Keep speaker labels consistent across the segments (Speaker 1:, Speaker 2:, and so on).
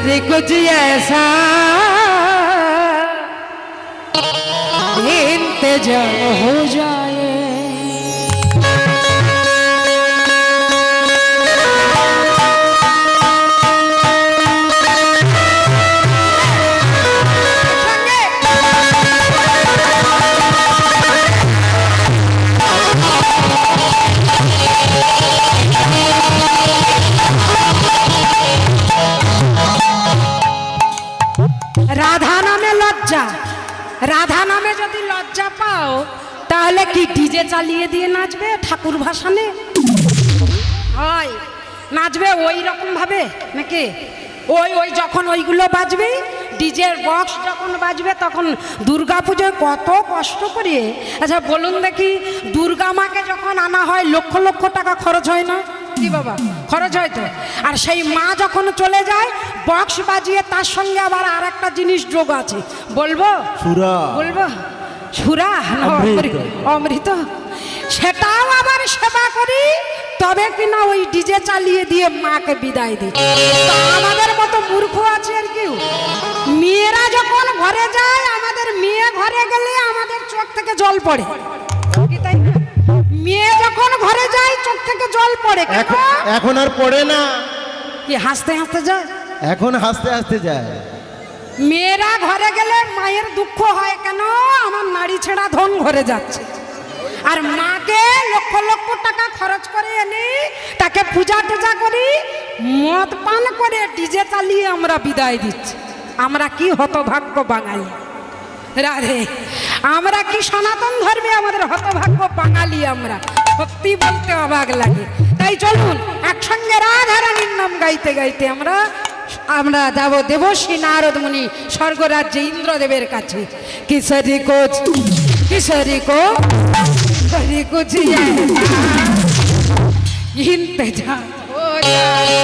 Speaker 1: किसरी कुछ ऐसा इंतजाम हो जाए। রাধা নামে লজ্জা, রাধা নামে যদি লজ্জা পাও তাহলে কি ডিজে চালিয়ে দিয়ে নাচবে ঠাকুর ভাসানে? হয় নাচবে ওই রকম ভাবে নাকি? ওই ওই যখন ওইগুলো বাজবে, ডিজের বক্স যখন বাজবে তখন দুর্গা পুজোয় কত কষ্ট করে। আচ্ছা বলুন দেখি, দুর্গা মাকে যখন আনা হয় লক্ষ লক্ষ টাকা খরচ হয় না কি বাবা? খরচ হয় তো। আর সেই মা যখন চলে যায় বক্স বাজিয়ে তার সঙ্গে আবার আর একটা জিনিস যোগ আছে, বলবো? সুরা। বলবো সুরা না অমৃত? সেটাও আবার সেবা করি, তবে কিনা ওই ডিজে চালিয়ে দিয়ে মাকে বিদায় দিই। আমাদের মতো মূর্খ আছে আর কেউ? মেয়েরা যখন ঘরে যায়, আমাদের মেয়ে ঘরে গেলে আমাদের চোখ থেকে জল পড়ে, তাই না? মেয়ে যখন ঘরে যায় চোখ থেকে জল পড়ে।
Speaker 2: এখন আর পড়ে না,
Speaker 1: কি হাসতে হাসতে যায়?
Speaker 2: এখন হাসতে হাসতে যায়।
Speaker 1: মেয়েরা ঘরে গেলে মায়ের দুঃখ হয়, কেন আমার নারী ছেড়া ধন ঘরে যাচ্ছে। আর মাকে লক্ষ লক্ষ টাকা খরচ করে এনে তাকে পূজা টুজা করি, মদ পান করে ডিজে চালিয়ে আমরা বিদায় দিচ্ছি। আমরা কি হতভাগ্য বাঙালি। রাধে, আমরা কি সনাতন ধর্মে আমাদের হতভাগ্য বাঙালি। আমরা সত্যি বলতে অবাক লাগে। তাই চলুন একসঙ্গে রাধা রানীর নাম গাইতে গাইতে আমরা আমরা যাব দেবশ্রী নারদ মুনি স্বর্গরাজ্যে ইন্দ্রদেবের কাছে। কিশোরী কোচ কিশোরী কো কিশোরী কুছ ইন্তজাম हो जाए।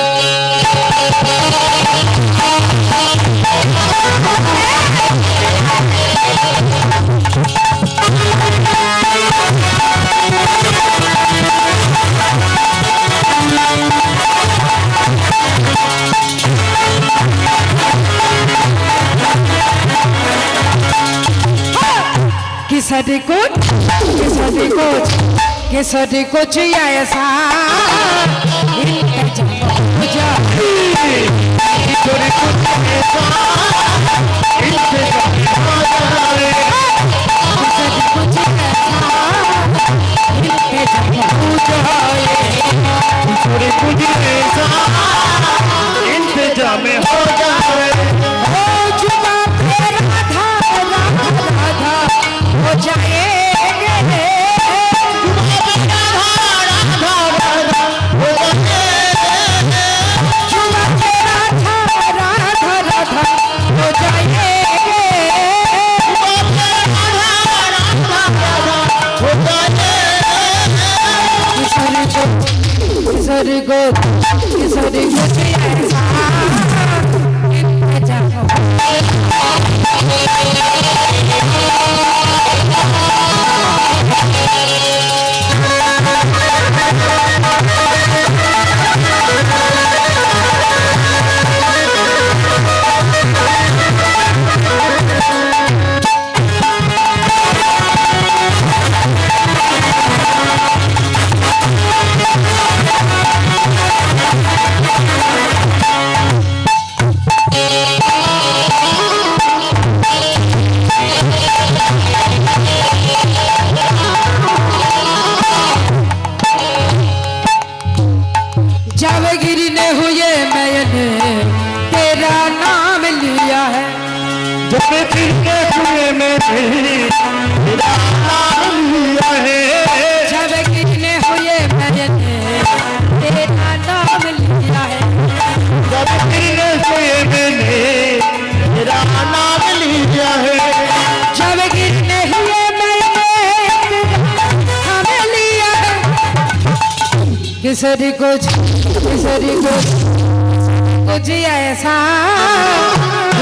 Speaker 1: किसरी कुछ किसरी कुछ ऐसा इंतजाम हो जाए। किसरी कुछ ऐसा इंतजाम हो जाए। किसरी कुछ ऐसा इंतजाम हो जाए। किसरी कुछ ऐसा इंतजाम हो जाए। हो जुबा पे राधा राधा राधा हो जाएंगे। किशोरी को किशोरी को ऐसा इंतजाम जब गिरने हुए मैंने तेरा नाम लिया है। जब गिरने हुए मैंने तेरा नाम लिया है। जब गिरने हुए मैंने तेरा नाम लिया है। जब गिरने हुए मैंने तेरा नाम लिया है। जब गिरने हुए मैंने तेरा नाम लिया है। किशोरी कुछ ऐसा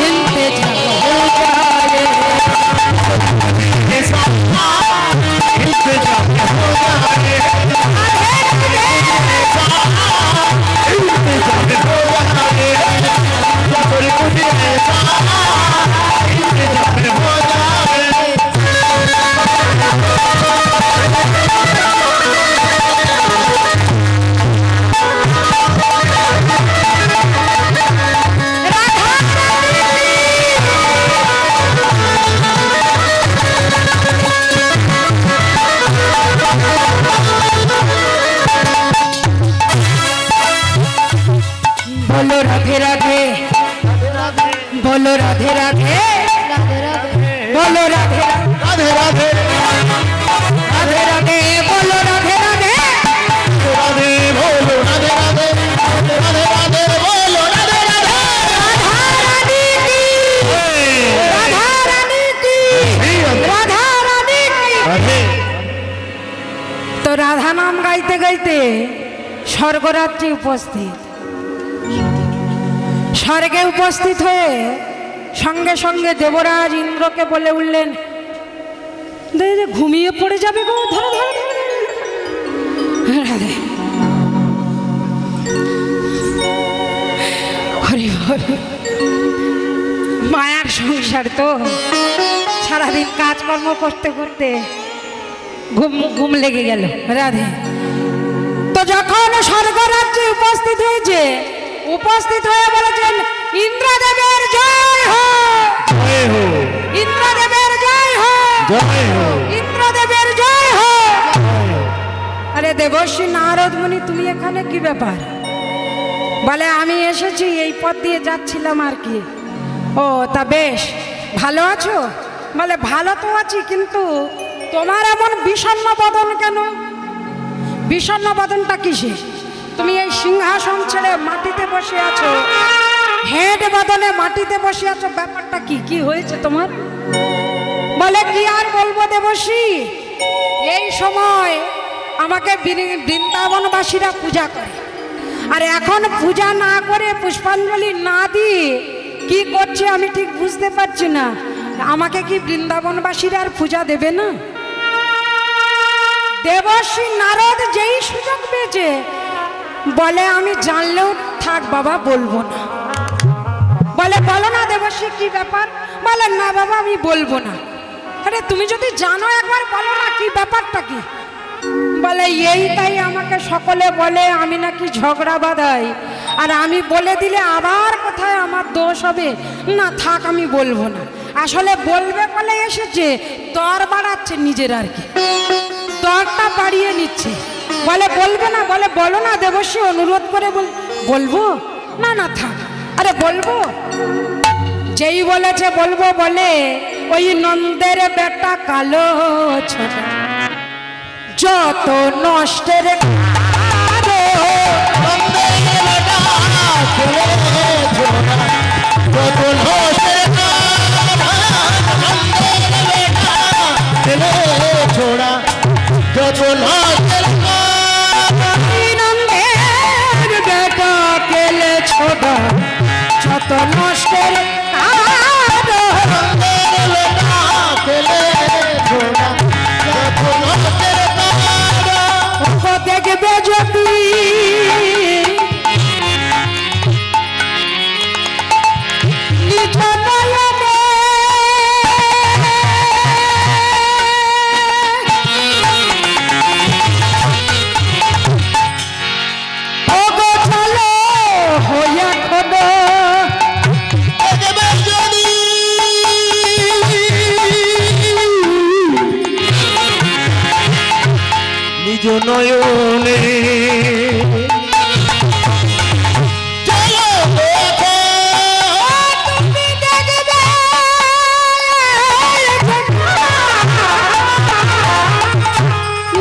Speaker 1: इंतजाम हो जाए। इंतजाम हो जाए। इंतजाम हो जाए। বলো রাধে রাধে, বলো রাধে
Speaker 2: রাধে রাধে
Speaker 1: রাধে রাধে, বলো রাধে রাধে,
Speaker 2: রাধে বলো রাধে রাধে রাধে রাধে বলো রাধে রাধে।
Speaker 1: রাধা রানী কি, রাধা রানী কি, রাধা রানী কি।
Speaker 2: রাধে
Speaker 1: তো রাধা নাম গাইতে গাইতে স্বর্গরাজ্যে উপস্থিত, স্বর্গে উপস্থিত হয়ে সঙ্গে সঙ্গে দেবরাজ ইন্দ্রকে বলে উঠলেন, দে দে, ঘুমিয়ে পড়ে যাবে গো, ধরো ধরো ধরো, ধরো। রাধে হরি হরি। মায়ার সংসার তো, সারাদিন কাজকর্ম করতে করতে ঘুম ঘুম লেগে গেল। রাধে তো যখন স্বর্গরাজ্যে উপস্থিত হয়েছে, উপস্থিত হয়ে বলেছেন, ইন্দ্রদেবের জয় হোক,
Speaker 2: জয় হো
Speaker 1: ইন্দ্রদেবের জয় হোক,
Speaker 2: জয় হো
Speaker 1: ইন্দ্রদেবের জয় হোক। আরে দেবর্ষী নারদ মুনি, তুমি এখানে কি ব্যাপার? বলে আমি এসেছি, এই পথ দিয়ে যাচ্ছিলাম আর কি। ও তা বেশ, ভালো আছো? বলে ভালো তো আছি, কিন্তু তোমার এমন বিষণ্ণ বদন কেন? বিষণ্ণ বদনটা কিসে? তুমি এই সিংহাসন ছেড়ে মাটিতে বসে আছো, হেড বদনে মাটিতে বসে আছো, ব্যাপারটা কি? কি হয়েছে তোমার? বলে কি আর বলবো দেবশ্রী, এই সময় আমাকে বৃন্দাবনবাসীরা পূজা করে, আর এখন পূজা না করে, পুষ্পাঞ্জলি না দিয়ে কি করছে আমি ঠিক বুঝতে পারছি না। আমাকে কি বৃন্দাবনবাসীরা আর পূজা দেবে না? দেবশ্রী নারদ যেই সুযোগ পেয়েছে, বলে আমি জানলেও থাক বাবা, বলবো না। বলে বলো না দেবশ্রী, কি ব্যাপার? বলে না বাবা, আমি বলবো না। আরে তুমি যদি জানো একবার বলো না, কি ব্যাপারটা কি? বলে এই তাই আমাকে সকলে বলে আমি নাকি ঝগড়া বাঁধাই, আর আমি বলে দিলে আবার কোথায় আমার দোষ হবে। না থাক, আমি বলবো না। আসলে বলবে বলে এসেছে, দর বাড়াচ্ছে নিজের আর কি, দরটা বাড়িয়ে নিচ্ছে। বলে বলবে না? বলে বলো না দেবশ্রী, অনুরোধ করে বলবো না। না থাক, আরে বলবো। যেই বলেছে বলবো বলে, ওই নন্দের বেটা কালো ছোট যত নষ্টের
Speaker 2: ছোড়া যত নষ্টের
Speaker 1: নন্দের বেটা কেলে ছোট যত নষ্টের দেখবে যদি নিজ নয়নে অগোছালো হইয়া খোদো,
Speaker 2: নিজ নয়নে
Speaker 1: তুমি দেখবে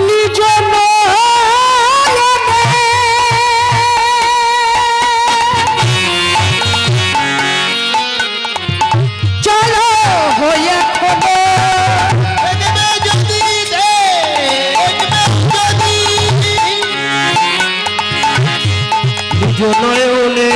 Speaker 1: নিজ নয়নে চলো হইয়া খোদো,
Speaker 2: নিজ নয়নে